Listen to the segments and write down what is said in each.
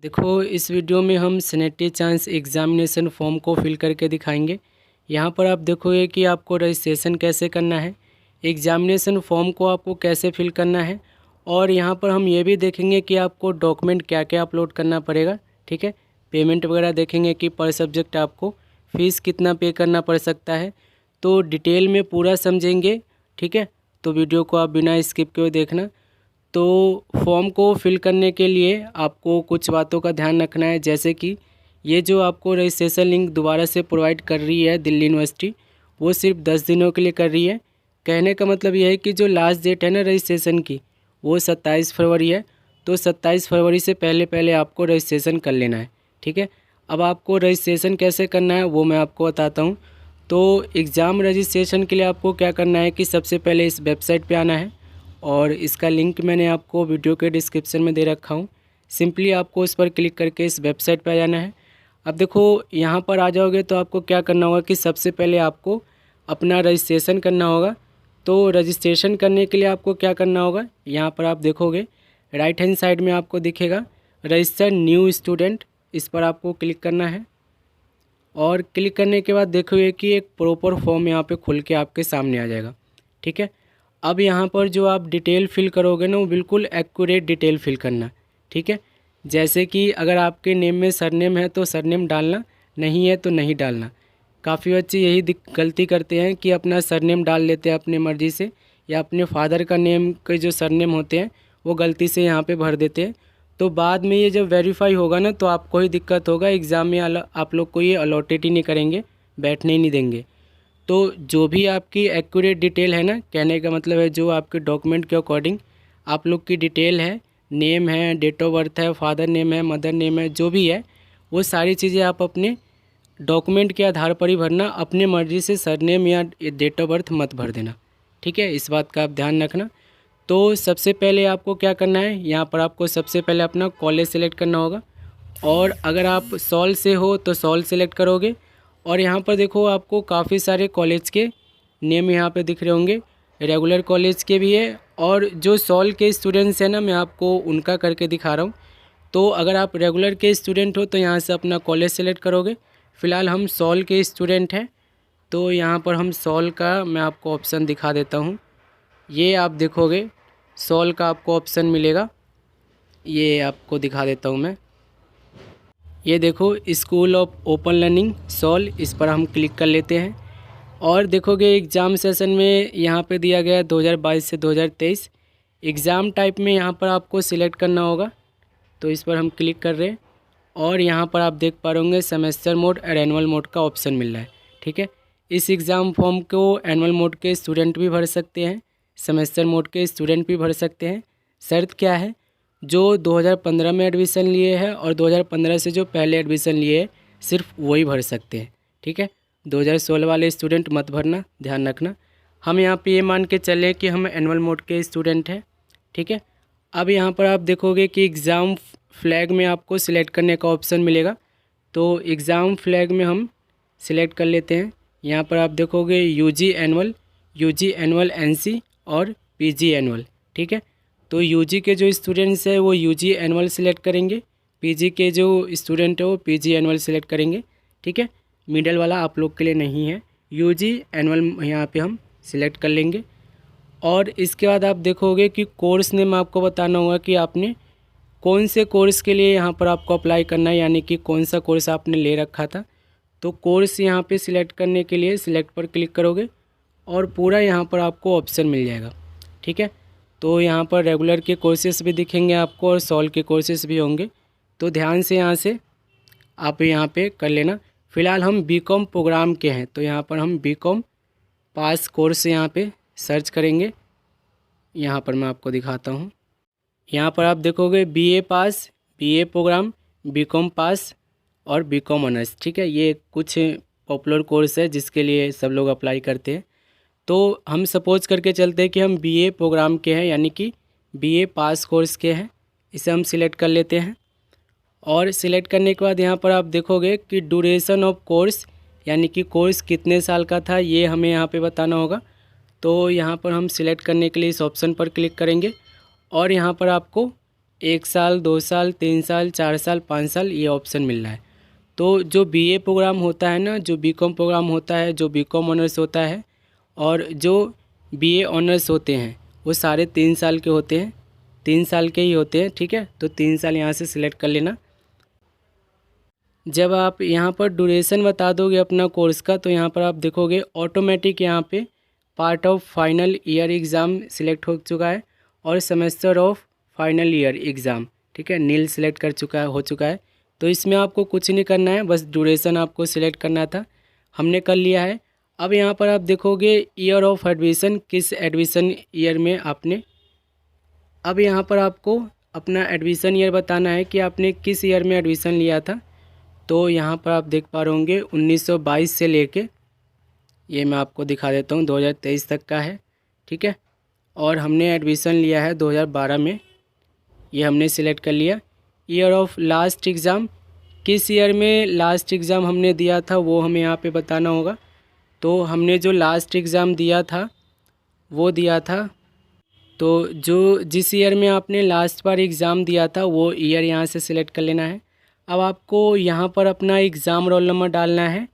देखो, इस वीडियो में हम सैनिटरी चांस एग्जामिनेशन फॉर्म को फिल करके दिखाएंगे। यहाँ पर आप देखोगे कि आपको रजिस्ट्रेशन कैसे करना है, एग्जामिनेशन फॉर्म को आपको कैसे फिल करना है, और यहाँ पर हम ये भी देखेंगे कि आपको डॉक्यूमेंट क्या क्या अपलोड करना पड़ेगा। ठीक है, पेमेंट वगैरह देखेंगे कि पर सब्जेक्ट आपको फ़ीस कितना पे करना पड़ सकता है, तो डिटेल में पूरा समझेंगे। ठीक है, तो वीडियो को आप बिना स्किप किए देखना। तो फॉर्म को फिल करने के लिए आपको कुछ बातों का ध्यान रखना है, जैसे कि ये जो आपको रजिस्ट्रेशन लिंक दोबारा से प्रोवाइड कर रही है दिल्ली यूनिवर्सिटी, वो सिर्फ 10 दिनों के लिए कर रही है। कहने का मतलब ये है कि जो लास्ट डेट है ना रजिस्ट्रेशन की, वो 27 फरवरी है। तो 27 फरवरी से पहले पहले आपको रजिस्ट्रेशन कर लेना है। ठीक है, अब आपको रजिस्ट्रेशन कैसे करना है वो मैं आपको बताता हूँ। तो एग्ज़ाम रजिस्ट्रेशन के लिए आपको क्या करना है कि सबसे पहले इस वेबसाइट पे आना है, और इसका लिंक मैंने आपको वीडियो के डिस्क्रिप्शन में दे रखा हूँ। सिंपली आपको इस पर क्लिक करके इस वेबसाइट पे आ जाना है। अब देखो, यहाँ पर आ जाओगे तो आपको क्या करना होगा कि सबसे पहले आपको अपना रजिस्ट्रेशन करना होगा। तो रजिस्ट्रेशन करने के लिए आपको क्या करना होगा, यहाँ पर आप देखोगे राइट हैंड साइड में आपको दिखेगा रजिस्टर न्यू स्टूडेंट, इस पर आपको क्लिक करना है। और क्लिक करने के बाद देखोगे कि एक प्रॉपर फॉर्म यहाँ पे खुल के आपके सामने आ जाएगा। ठीक है, अब यहाँ पर जो आप डिटेल फिल करोगे ना, वो बिल्कुल एक्यूरेट डिटेल फिल करना। ठीक है, जैसे कि अगर आपके नेम में सरनेम है तो सरनेम डालना, नहीं है तो नहीं डालना। काफ़ी बच्चे यही गलती करते हैं कि अपना सरनेम डाल लेते हैं अपने मर्ज़ी से, या अपने फादर का नेम के जो सरनेम होते हैं वो गलती से यहाँ पे भर देते हैं। तो बाद में ये जब वेरीफाई होगा ना, तो आपको ही दिक्कत होगा। एग्ज़ाम में आप लोग को ये अलॉटेड ही नहीं करेंगे, बैठने ही नहीं देंगे। तो जो भी आपकी एक्यूरेट डिटेल है ना, कहने का मतलब है जो आपके डॉक्यूमेंट के अकॉर्डिंग आप लोग की डिटेल है, नेम है, डेट ऑफ बर्थ है, फादर नेम है, मदर नेम है, जो भी है वो सारी चीज़ें आप अपने डॉक्यूमेंट के आधार पर ही भरना। अपने मर्ज़ी से सरनेम या डेट ऑफ बर्थ मत भर देना। ठीक है, इस बात का आप ध्यान रखना। तो सबसे पहले आपको क्या करना है, यहाँ पर आपको सबसे पहले अपना कॉलेज सेलेक्ट करना होगा, और अगर आप सॉल से हो तो सॉल सेलेक्ट करोगे। और यहाँ पर देखो आपको काफ़ी सारे कॉलेज के नेम यहाँ पे दिख रहे होंगे, रेगुलर कॉलेज के भी है, और जो सॉल के स्टूडेंट्स हैं ना, मैं आपको उनका करके दिखा रहा हूँ। तो अगर आप रेगुलर के स्टूडेंट हो तो यहाँ से अपना कॉलेज सेलेक्ट करोगे। फ़िलहाल हम सॉल के स्टूडेंट हैं, तो यहाँ पर हम सॉल का मैं आपको ऑप्शन दिखा देता हूँ। ये आप देखोगे सॉल का आपको ऑप्शन मिलेगा, ये आपको दिखा देता हूँ मैं। ये देखो school of open learning SOL, इस पर हम क्लिक कर लेते हैं। और देखोगे एग्ज़ाम सेशन में यहाँ पे दिया गया है 2022 से 2023। एग्ज़ाम टाइप में यहाँ पर आपको सिलेक्ट करना होगा, तो इस पर हम क्लिक कर रहे हैं। और यहाँ पर आप देख पा रहे होंगे सेमेस्टर मोड और एनुअल मोड का ऑप्शन मिल रहा है। ठीक है, इस एग्ज़ाम फॉर्म को एनुअल मोड के स्टूडेंट भी भर सकते हैं, सेमेस्टर मोड के स्टूडेंट भी भर सकते हैं। शर्त क्या है, जो 2015 में एडमिशन लिए हैं और 2015 से जो पहले एडमिशन लिए हैं सिर्फ वही भर सकते हैं। ठीक है, 2016 वाले स्टूडेंट मत भरना, ध्यान रखना। हम यहाँ पे ये मान के चलें कि हम एनुअल मोड के स्टूडेंट हैं। ठीक है, अब यहाँ पर आप देखोगे कि एग्ज़ाम फ्लैग में आपको सिलेक्ट करने का ऑप्शन मिलेगा, तो एग्ज़ाम फ्लैग में हम सिलेक्ट कर लेते हैं। यहाँ पर आप देखोगे यूजी एनुअल एनसी और पीजी एनुअल। ठीक है, तो यूजी के जो स्टूडेंट्स हैं वो यूजी एनुअल सेलेक्ट करेंगे, पीजी के जो स्टूडेंट है वो पीजी एनुअल सेलेक्ट करेंगे। ठीक है, मिडल वाला आप लोग के लिए नहीं है, यूजी एनुअल यहाँ पे हम सिलेक्ट कर लेंगे। और इसके बाद आप देखोगे कि कोर्स नेम आपको बताना होगा कि आपने कौन से कोर्स के लिए यहाँ पर आपको अप्लाई करना है, यानी कि कौन सा कोर्स आपने ले रखा था। तो कोर्स यहाँ पे सिलेक्ट करने के लिए सिलेक्ट पर क्लिक करोगे और पूरा यहाँ पर आपको ऑप्शन मिल जाएगा। ठीक है, तो यहाँ पर रेगुलर के कोर्सेस भी दिखेंगे आपको और सॉल के कोर्सेस भी होंगे, तो ध्यान से यहाँ से आप यहाँ पे कर लेना। फ़िलहाल हम बीकॉम प्रोग्राम के हैं, तो यहाँ पर हम बीकॉम पास कोर्स यहाँ पे सर्च करेंगे। यहाँ पर मैं आपको दिखाता हूँ, यहाँ पर आप देखोगे बीए पास, बीए प्रोग्राम, बीकॉम पास और बीकॉम ऑनर्स। ठीक है, ये कुछ पॉपुलर कोर्स है जिसके लिए सब लोग अप्लाई करते हैं। तो हम सपोज करके चलते हैं कि हम बीए प्रोग्राम के हैं, यानी कि बीए पास कोर्स के हैं, इसे हम सिलेक्ट कर लेते हैं। और सिलेक्ट करने के बाद यहाँ पर आप देखोगे कि ड्यूरेशन ऑफ कोर्स, यानी कि कोर्स कितने साल का था, ये हमें यहाँ पे बताना होगा। तो यहाँ पर हम सिलेक्ट करने के लिए इस ऑप्शन पर क्लिक करेंगे और यहाँ पर आपको 1 साल, 2 साल, 3 साल, 4 साल, 5 साल ये ऑप्शन मिल रहा है। तो जो बीए प्रोग्राम होता है ना, जो बीकॉम प्रोग्राम होता है, जो बीकॉम ऑनर्स होता है और जो बीए ऑनर्स होते हैं वो सारे 3 साल के होते हैं, 3 साल के ही होते हैं, ठीक है। तो 3 साल यहाँ से सिलेक्ट कर लेना। जब आप यहाँ पर ड्यूरेशन बता दोगे अपना कोर्स का, तो यहाँ पर आप देखोगे ऑटोमेटिक यहाँ पे part of final year exam select हो चुका है और semester of final year exam, ठीक है, नील सिलेक्ट कर चुका है, हो चुका है। तो इसमें आपको कुछ नहीं करना है, बस ड्यूरेशन आपको सिलेक्ट करना था, हमने कर लिया है। अब यहाँ पर आप देखोगे ईयर ऑफ एडमिशन, किस एडमिशन ईयर में आपने, अब यहाँ पर आपको अपना एडमिशन ईयर बताना है कि आपने किस ईयर में एडमिशन लिया था। तो यहाँ पर आप देख पा रहे होंगे 1922 से लेके, ये मैं आपको दिखा देता हूँ, 2023 तक का है, ठीक है। और हमने एडमिशन लिया है 2012 में, ये हमने सिलेक्ट कर लिया। ईयर ऑफ लास्ट एग्ज़ाम, किस ईयर में लास्ट एग्ज़ाम हमने दिया था वो हमें यहाँ पे बताना होगा। तो हमने जो लास्ट एग्ज़ाम दिया था वो दिया था, तो जो जिस ईयर में आपने लास्ट बार एग्ज़ाम दिया था वो ईयर यहाँ से सिलेक्ट कर लेना है। अब आपको यहाँ पर अपना एग्ज़ाम रोल नंबर डालना है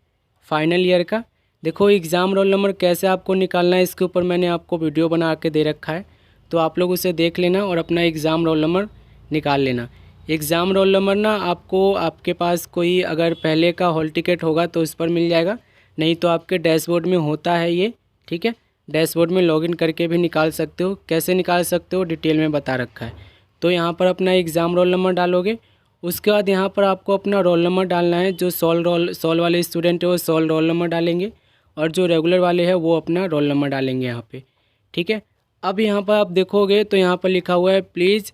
फाइनल ईयर का। देखो एग्ज़ाम रोल नंबर कैसे आपको निकालना है, इसके ऊपर मैंने आपको वीडियो बना के दे रखा है, तो आप लोग उसे देख लेना और अपना एग्ज़ाम रोल नंबर निकाल लेना। एग्ज़ाम रोल नंबर ना आपको, आपके पास कोई अगर पहले का हॉल टिकट होगा तो उस पर मिल जाएगा, नहीं तो आपके डैशबोर्ड में होता है ये, ठीक है। डैशबोर्ड में लॉगिन करके भी निकाल सकते हो, कैसे निकाल सकते हो डिटेल में बता रखा है। तो यहाँ पर अपना एग्ज़ाम रोल नंबर डालोगे, उसके बाद यहाँ पर आपको अपना रोल नंबर डालना है। जो सॉल वाले स्टूडेंट है वो सॉल रोल नंबर डालेंगे और जो रेगुलर वाले हैं वो अपना रोल नंबर डालेंगे यहाँ पे, ठीक है। अब यहाँ पर आप देखोगे तो यहाँ पर लिखा हुआ है please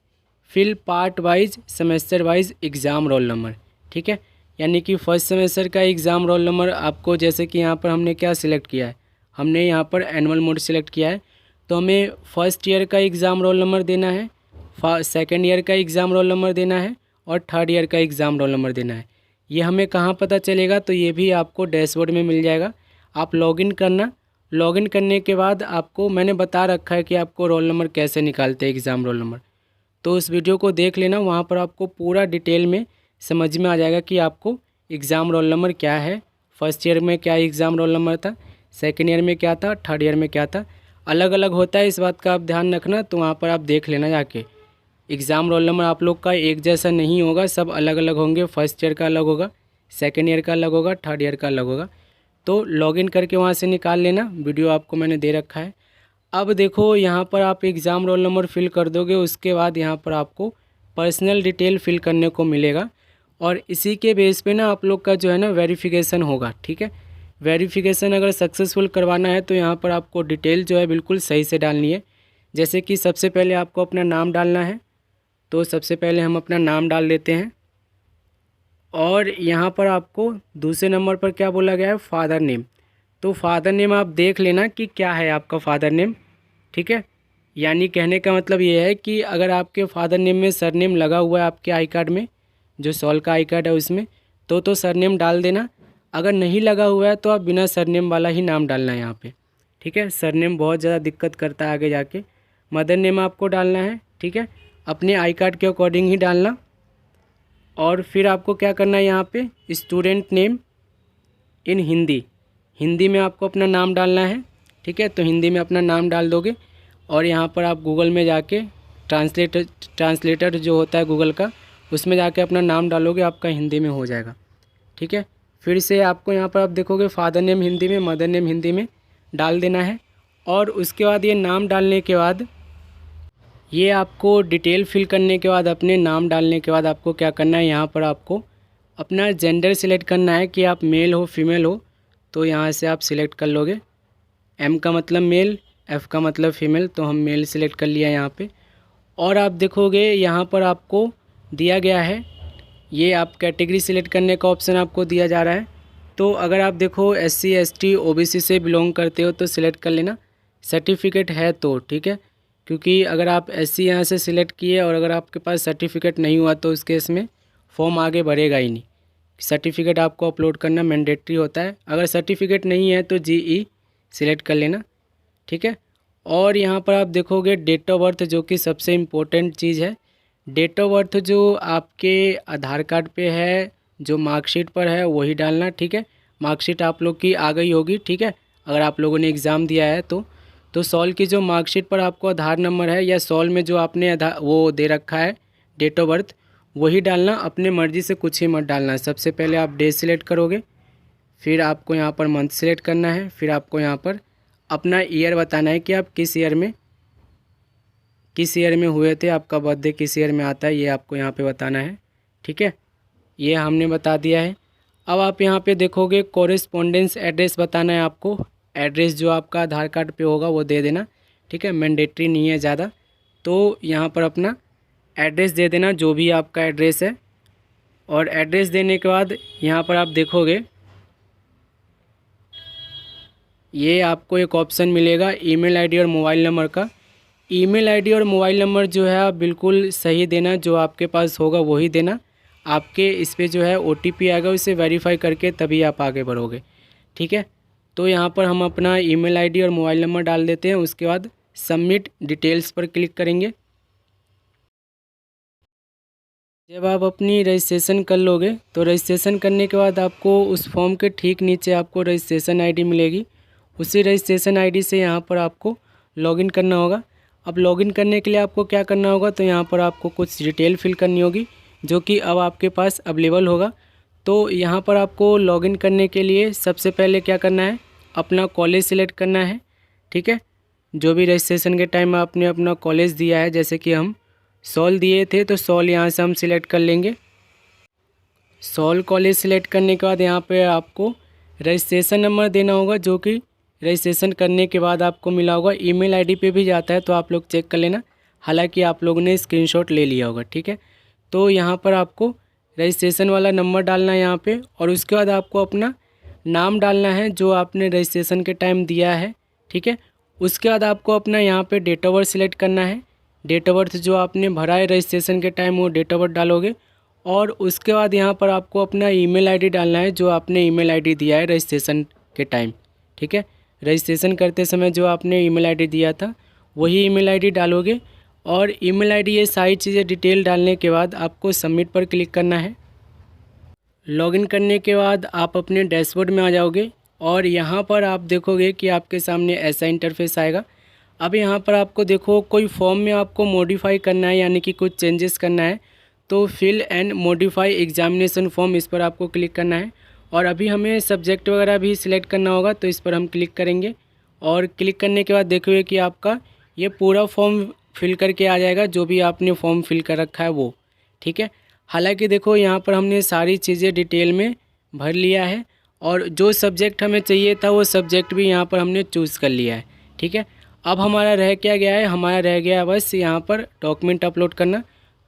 fill part wise semester wise exam roll number, ठीक है। यानी कि फर्स्ट सेमेस्टर का एग्ज़ाम रोल नंबर आपको, जैसे कि यहाँ पर हमने क्या सिलेक्ट किया है, हमने यहाँ पर एनुअल मोड सिलेक्ट किया है, तो हमें फर्स्ट ईयर का एग्ज़ाम रोल नंबर देना है, सेकेंड ईयर का एग्ज़ाम रोल नंबर देना है और थर्ड ईयर का एग्ज़ाम रोल नंबर देना है। ये हमें कहाँ पता चलेगा, तो ये भी आपको डैशबोर्ड में मिल जाएगा। आप लॉगिन करना, लॉगिन करने के बाद आपको मैंने बता रखा है कि आपको रोल नंबर कैसे निकालते हैं, एग्ज़ाम रोल नंबर, तो उस वीडियो को देख लेना, वहाँ पर आपको पूरा डिटेल में समझ में आ जाएगा कि आपको एग्ज़ाम रोल नंबर क्या है, फर्स्ट ईयर में क्या एग्ज़ाम रोल नंबर था, सेकेंड ईयर में क्या था, थर्ड ईयर में क्या था, अलग अलग होता है, इस बात का आप ध्यान रखना। तो वहाँ पर आप देख लेना जाके, एग्ज़ाम रोल नंबर आप लोग का एक जैसा नहीं होगा, सब अलग अलग होंगे। फर्स्ट ईयर का अलग होगा, सेकेंड ईयर का अलग होगा, थर्ड ईयर का अलग होगा। तो लॉगिन करके वहाँ से निकाल लेना, वीडियो आपको मैंने दे रखा है। अब देखो यहाँ पर आप एग्ज़ाम रोल नंबर फिल कर दोगे, उसके बाद यहाँ पर आपको पर्सनल डिटेल फिल करने को मिलेगा और इसी के बेस पे ना आप लोग का जो है ना वेरिफिकेशन होगा, ठीक है। वेरिफिकेशन अगर सक्सेसफुल करवाना है तो यहाँ पर आपको डिटेल जो है बिल्कुल सही से डालनी है। जैसे कि सबसे पहले आपको अपना नाम डालना है, तो सबसे पहले हम अपना नाम डाल देते हैं और यहाँ पर आपको दूसरे नंबर पर क्या बोला गया है, फादर नेम। तो फादर नेम आप देख लेना कि क्या है आपका फादर नेम, ठीक है। यानी कहने का मतलब ये है कि अगर आपके फादर नेम में सरनेम लगा हुआ है आपके आई कार्ड में, जो सॉल का आई कार्ड है उसमें, तो सरनेम डाल देना। अगर नहीं लगा हुआ है तो आप बिना सरनेम वाला ही नाम डालना है यहाँ पे, ठीक है। सरनेम बहुत ज़्यादा दिक्कत करता है आगे जाके। मदर नेम आपको डालना है, ठीक है, अपने आई कार्ड के अकॉर्डिंग ही डालना। और फिर आपको क्या करना है, यहाँ पे student name in Hindi, Hindi में आपको अपना नाम डालना है, ठीक है। तो हिंदी में अपना नाम डाल दोगे और यहाँ पर आप गूगल में जाके ट्रांसलेटर जो होता है गूगल का, उसमें जाके अपना नाम डालोगे, आपका हिंदी में हो जाएगा, ठीक है। फिर से आपको यहाँ पर आप देखोगे फादर नेम हिंदी में, मदर नेम हिंदी में डाल देना है। और उसके बाद ये नाम डालने के बाद, ये आपको डिटेल फिल करने के बाद, अपने नाम डालने के बाद आपको क्या करना है, यहाँ पर आपको अपना जेंडर सिलेक्ट करना है कि आप मेल हो फीमेल हो। तो यहाँ से आप सिलेक्ट कर लोगे, एम का मतलब मेल, एफ़ का मतलब फीमेल, तो हम मेल सिलेक्ट कर लिया यहाँ पे। और आप देखोगे यहाँ पर आपको दिया गया है, ये आप कैटेगरी सिलेक्ट करने का ऑप्शन आपको दिया जा रहा है। तो अगर आप देखो SC ST OBC से बिलोंग करते हो तो सिलेक्ट कर लेना, सर्टिफिकेट है तो, ठीक है। क्योंकि अगर आप SC यहाँ से सिलेक्ट किए और अगर आपके पास सर्टिफिकेट नहीं हुआ तो उस केस में फॉर्म आगे बढ़ेगा ही नहीं। सर्टिफिकेट आपको अपलोड करना मैंडेटरी होता है। अगर सर्टिफिकेट नहीं है तो GE सिलेक्ट कर लेना, ठीक है। और यहाँ पर आप देखोगे डेट ऑफ बर्थ, जो कि सबसे इम्पोर्टेंट चीज़ है। डेट ऑफ बर्थ जो आपके आधार कार्ड पे है, जो मार्कशीट पर है वही डालना, ठीक है। मार्कशीट आप लोग की आ गई होगी, ठीक है, अगर आप लोगों ने एग्ज़ाम दिया है तो सॉल की जो मार्कशीट पर आपको आधार नंबर है या सॉल में जो आपने आधार वो दे रखा है डेट ऑफ बर्थ, वही डालना। अपने मर्ज़ी से कुछ ही मत डालना। सबसे पहले आप डे सेलेक्ट करोगे, फिर आपको यहाँ पर मंथ सेलेक्ट करना है, फिर आपको यहाँ पर अपना ईयर बताना है कि आप किस ईयर में हुए थे, आपका बर्थडे किस ईयर में आता है, ये आपको यहाँ पे बताना है, ठीक है। ये हमने बता दिया है। अब आप यहाँ पे देखोगे कॉरेस्पॉन्डेंस एड्रेस बताना है आपको। एड्रेस जो आपका आधार कार्ड पे होगा वो दे देना, ठीक है, मैंडेटरी नहीं है ज़्यादा। तो यहाँ पर अपना एड्रेस दे देना, जो भी आपका एड्रेस है। और एड्रेस देने के बाद यहाँ पर आप देखोगे ये आपको एक ऑप्शन मिलेगा ईमेल आईडी और मोबाइल नंबर का। ईमेल आईडी और मोबाइल नंबर जो है आप बिल्कुल सही देना, जो आपके पास होगा वही देना। आपके इस पे जो है OTP आएगा, उसे वेरीफाई करके तभी आप आगे बढ़ोगे, ठीक है। तो यहाँ पर हम अपना ईमेल आईडी और मोबाइल नंबर डाल देते हैं। उसके बाद सबमिट डिटेल्स पर क्लिक करेंगे। जब आप अपनी रजिस्ट्रेशन कर लोगे तो रजिस्ट्रेशन करने के बाद आपको उस फॉर्म के ठीक नीचे आपको रजिस्ट्रेशन आईडी मिलेगी। उसी रजिस्ट्रेशन आईडी से यहाँ पर आपको लॉगिन करना होगा। अब लॉगिन करने के लिए आपको क्या करना होगा, तो यहाँ पर आपको कुछ डिटेल फिल करनी होगी जो कि अब आपके पास अवेलेबल होगा। तो यहाँ पर आपको लॉगिन करने के लिए सबसे पहले क्या करना है, अपना कॉलेज सिलेक्ट करना है, ठीक है। जो भी रजिस्ट्रेशन के टाइम आपने अपना कॉलेज दिया है, जैसे कि हम सॉल दिए थे तो सॉल यहाँ से हम सिलेक्ट कर लेंगे। सॉल कॉलेज सिलेक्ट करने के बाद यहाँ पे आपको रजिस्ट्रेशन नंबर देना होगा, जो कि रजिस्ट्रेशन करने के बाद आपको मिला होगा। ईमेल आईडी पे भी जाता है, तो आप लोग चेक कर लेना, हालांकि आप लोगों ने स्क्रीनशॉट ले लिया होगा, ठीक है। तो यहाँ पर आपको रजिस्ट्रेशन वाला नंबर डालना है यहाँ पे, और उसके बाद आपको अपना नाम डालना है जो आपने रजिस्ट्रेशन के टाइम दिया है, ठीक है। उसके बाद आपको अपना यहाँ पे डेट ऑफ बर्थ सिलेक्ट करना है। डेट ऑफ बर्थ जो आपने भरा है रजिस्ट्रेशन के टाइम वो डेट ऑफ बर्थ डालोगे। और उसके बाद यहाँ पर आपको अपना ईमेल आईडी डालना है, जो आपने ईमेल आईडी दिया है रजिस्ट्रेशन के टाइम, ठीक है। रजिस्ट्रेशन करते समय जो आपने ईमेल आईडी दिया था वही ईमेल आईडी डालोगे। और ईमेल आईडी ये सारी चीज़ें डिटेल डालने के बाद आपको सबमिट पर क्लिक करना है। लॉगिन करने के बाद आप अपने डैशबोर्ड में आ जाओगे और यहाँ पर आप देखोगे कि आपके सामने ऐसा इंटरफेस आएगा। अब यहाँ पर आपको देखो कोई फॉर्म में आपको मॉडिफाई करना है, यानी कि कुछ चेंजेस करना है, तो fill and modify examination form, इस पर आपको क्लिक करना है। और अभी हमें सब्जेक्ट वगैरह भी सिलेक्ट करना होगा, तो इस पर हम क्लिक करेंगे। और क्लिक करने के बाद देखोगे कि आपका ये पूरा फॉर्म फिल करके आ जाएगा, जो भी आपने फॉर्म फिल कर रखा है वो, ठीक है। हालांकि देखो यहाँ पर हमने सारी चीज़ें डिटेल में भर लिया है, और जो सब्जेक्ट हमें चाहिए था वो सब्जेक्ट भी यहाँ पर हमने चूज़ कर लिया है, ठीक है। अब हमारा रह क्या गया है, हमारा रह गया बस यहाँ पर डॉक्यूमेंट अपलोड करना।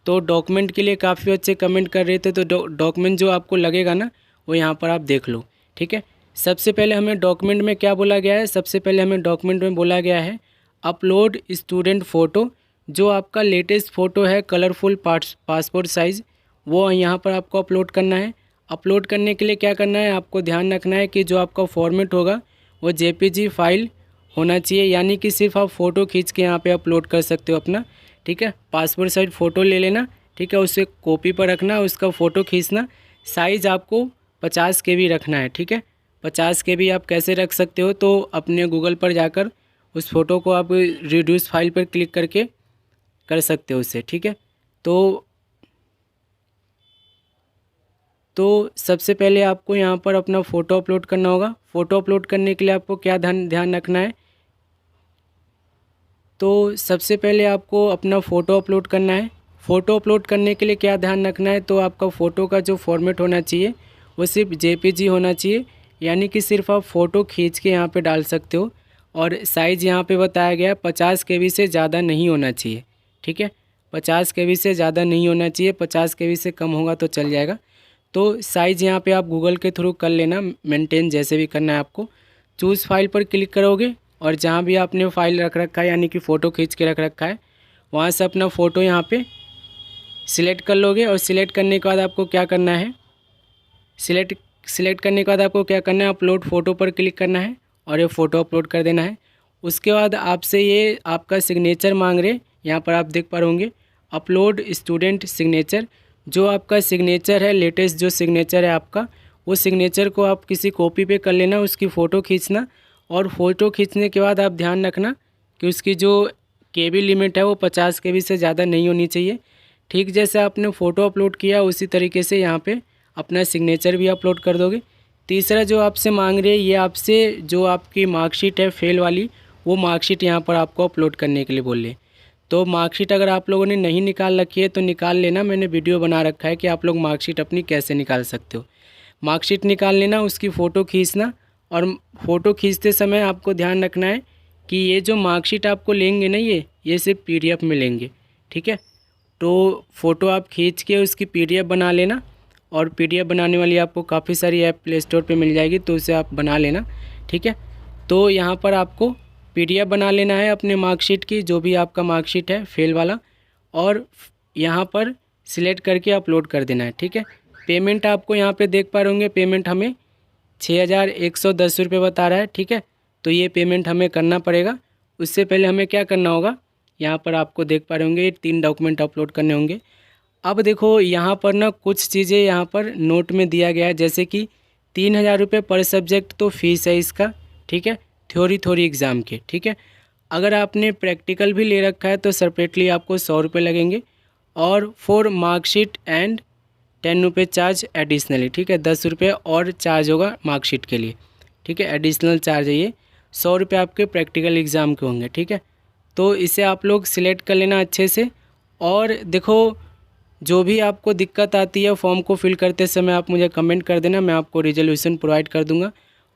तो डॉक्यूमेंट के लिए काफ़ी अच्छे कमेंट कर रहे थे, तो डॉक्यूमेंट जो आपको लगेगा ना वो यहाँ पर आप देख लो, ठीक है। सबसे पहले हमें डॉक्यूमेंट में क्या बोला गया है, सबसे पहले हमें डॉक्यूमेंट में बोला गया है अपलोड स्टूडेंट फ़ोटो। जो आपका लेटेस्ट फ़ोटो है कलरफुल पासपोर्ट साइज़, वो यहाँ पर आपको अपलोड करना है। अपलोड करने के लिए क्या करना है, आपको ध्यान रखना है कि जो आपका फॉर्मेट होगा वो JPG फाइल होना चाहिए, यानी कि सिर्फ आप फ़ोटो खींच के यहाँ पे अपलोड कर सकते हो अपना, ठीक है। पासपोर्ट साइज फ़ोटो ले लेना, ठीक है, उसे कॉपी पर रखना, उसका फ़ोटो खींचना। साइज़ आपको 50 KB रखना है, ठीक है। 50 KB आप कैसे रख सकते हो, तो अपने गूगल पर जाकर उस फ़ोटो को आप रिड्यूस फाइल पर क्लिक करके कर सकते हो उससे, ठीक है। तो सबसे पहले आपको यहाँ पर अपना फ़ोटो अपलोड करना होगा। फ़ोटो अपलोड करने के लिए आपको क्या ध्यान रखना है, तो सबसे पहले आपको अपना फ़ोटो अपलोड करना है। फ़ोटो अपलोड करने के लिए क्या ध्यान रखना है, तो आपका फ़ोटो का जो फॉर्मेट होना चाहिए वो सिर्फ JPG होना चाहिए, यानी कि सिर्फ आप फ़ोटो खींच के यहाँ पे डाल सकते हो। और साइज़ यहाँ पे बताया गया है 50 KB से ज़्यादा नहीं होना चाहिए, ठीक है। 50 KB से ज़्यादा नहीं होना चाहिए, 50 KB से कम होगा तो चल जाएगा। तो साइज़ यहाँ पे आप गूगल के थ्रू कर लेना, मेंटेन जैसे भी करना है आपको। चूज़ फाइल पर क्लिक करोगे और जहाँ भी आपने फ़ाइल रख रखा है, यानी कि फ़ोटो खींच के रख रखा है, वहाँ से अपना फ़ोटो यहाँ पे सिलेक्ट कर लोगे। और सिलेक्ट करने के बाद आपको क्या करना है, सिलेक्ट करने के बाद आपको क्या करना है, अपलोड फ़ोटो पर क्लिक करना है और ये फ़ोटो अपलोड कर देना है। उसके बाद आपसे ये आपका सिग्नेचर मांग रहे, यहाँ पर आप देख पा रहे होंगे अपलोड स्टूडेंट सिग्नेचर। जो आपका सिग्नेचर है, लेटेस्ट जो सिग्नेचर है आपका, वो सिग्नेचर को आप किसी कॉपी पे कर लेना, उसकी फ़ोटो खींचना। और फ़ोटो खींचने के बाद आप ध्यान रखना कि उसकी जो KB लिमिट है वो 50 KB से ज़्यादा नहीं होनी चाहिए। ठीक जैसे आपने फ़ोटो अपलोड किया उसी तरीके से यहाँ पे अपना सिग्नेचर भी अपलोड कर दोगे। तीसरा जो आपसे मांग रही है, ये आपसे जो आपकी मार्कशीट है फेल वाली, वो मार्कशीट यहाँ पर आपको अपलोड करने के लिए बोल रहे। तो मार्कशीट अगर आप लोगों ने नहीं निकाल रखी है तो निकाल लेना। मैंने वीडियो बना रखा है कि आप लोग मार्कशीट अपनी कैसे निकाल सकते हो। मार्कशीट निकाल लेना, उसकी फ़ोटो खींचना। और फ़ोटो खींचते समय आपको ध्यान रखना है कि ये जो मार्कशीट आपको लेंगे ना, ये सिर्फ PDF में लेंगे, ठीक है। तो फ़ोटो आप खींच के उसकी PDF बना लेना। और PDF बनाने वाली आपको काफ़ी सारी ऐप प्ले स्टोर पे मिल जाएगी, तो उसे आप बना लेना, ठीक है। तो यहाँ पर आपको PDF बना लेना है अपने मार्कशीट की, जो भी आपका मार्कशीट है फेल वाला, और यहाँ पर सिलेक्ट करके अपलोड कर देना है, ठीक है। पेमेंट आपको यहाँ पे देख पा रहे होंगे, पेमेंट हमें 6110 रुपये बता रहा है, ठीक है। तो ये पेमेंट हमें करना पड़ेगा। उससे पहले हमें क्या करना होगा, यहाँ पर आपको देख पा रहे होंगे 3 डॉक्यूमेंट अपलोड करने होंगे। अब देखो यहाँ पर ना कुछ चीज़ें यहाँ पर नोट में दिया गया है, जैसे कि 3000 रुपये पर सब्जेक्ट तो फीस है इसका, ठीक है, थ्योरी एग्ज़ाम के, ठीक है। अगर आपने प्रैक्टिकल भी ले रखा है तो सेपरेटली आपको 100 रुपये लगेंगे। और फॉर मार्कशीट एंड 10 रुपये चार्ज एडिशनली, ठीक है, 10 रुपये और चार्ज होगा मार्कशीट के लिए, ठीक है, एडिशनल चार्ज है ये। 100 रुपये आपके प्रैक्टिकल एग्ज़ाम के होंगे, ठीक है। तो इसे आप लोग सिलेक्ट कर लेना अच्छे से। और देखो जो भी आपको दिक्कत आती है फॉर्म को फिल करते समय आप मुझे कमेंट कर देना, मैं आपको रिजोल्यूशन प्रोवाइड कर दूंगा।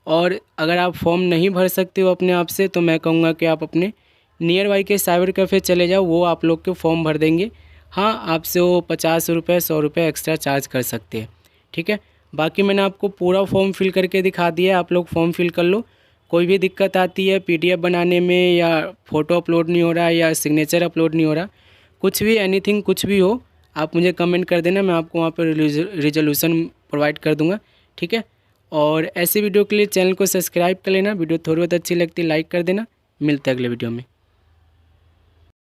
और अगर आप फॉर्म नहीं भर सकते हो अपने आप से, तो मैं कहूँगा कि आप अपने नियर बाई के साइबर कैफ़े चले जाओ, वो आप लोग के फॉर्म भर देंगे। हाँ, आपसे वो 50 रुपये 100 रुपये एक्स्ट्रा चार्ज कर सकते हैं, ठीक है। बाकी मैंने आपको पूरा फॉर्म फिल करके दिखा दिया है, आप लोग फॉर्म फिल कर लो। कोई भी दिक्कत आती है PDF बनाने में, या फ़ोटो अपलोड नहीं हो रहा है, या सिग्नेचर अपलोड नहीं हो रहा, कुछ भी एनीथिंग कुछ भी हो, आप मुझे कमेंट कर देना, मैं आपको वहाँ पर रिजोल्यूशन प्रोवाइड कर दूँगा, ठीक है। और ऐसे वीडियो के लिए चैनल को सब्सक्राइब कर लेना। वीडियो थोड़ी बहुत अच्छी लगती है लाइक कर देना। मिलते हैं अगले वीडियो में।